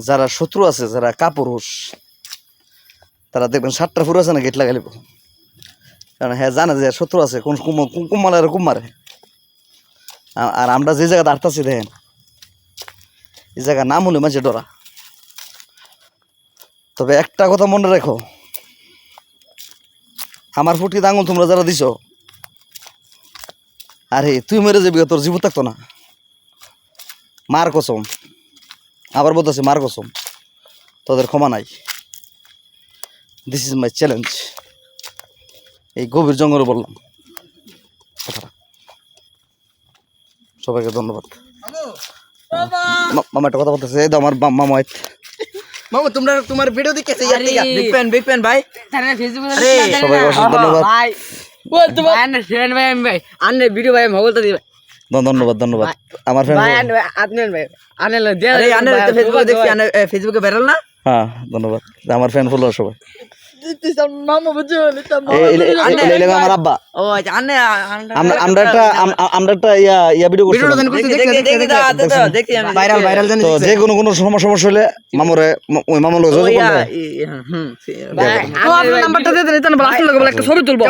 যারা শত্রু আছে, যারা কাপুরুষ, তারা দেখবেন 7টা ফুর আছে না গেট লাগাইব, কারণ হ্যাঁ জানে যে শত্রু আছে, কোন কুমার কুমারে। আর আমরা যে জায়গা দাঁড়াচ্ছি দেখেন, এই জায়গার নাম হলো মাঝে ডরা। তবে একটা কথা মনে রেখো, আমার ফুটকিতে আঙুল তোমরা যারা দিছ, আরে তুই মেরে যাবি, তোর জীবন থাকতো না। মার কসম, আবার বলতেছি মার কসম, তোদের ক্ষমা নাই। This is my challenge. এই গভীর জঙ্গলে বললাম কথাটা। সবাইকে ধন্যবাদ। মামা একটা কথা বলতেছে, এই তো আমার মামা। মামা তোমরা তোমার ভিডিও দেখতেছি, বিগ ফ্যান ভাই। আরে সবাইকে অসংখ্য ধন্যবাদ ভাই। ও তোমার আন্নে ফ্রেন্ড ভাই, আমি ভাই আন্নে ভিডিও ভাই মগলটা দিবে। ধন্যবাদ ধন্যবাদ আমার ফ্রেন্ড ভাই আন্নে ভাই আন্নে লো দে। আরে আন্নে তো ফেসবুকে দেখছি, আন্নে ফেসবুকে ভাইরাল না। হ্যাঁ ধন্যবাদ আমার ফ্রেন্ড ফলোয়ার সবাই। মামা বুঝো আমার আব্বা। ও আচ্ছা, আন্নে আমরা একটা ইয়া ভিডিও করছি, দেখি আমি ভাইরাল জানি। তো যে কোনো সমস্যা হলে মামুরে ওই মামুর লোক যোগাযোগ করবে। ভাই আপনার নাম্বারটা দিয়ে দেন, এটা বলে একটা ছবি তুলবো।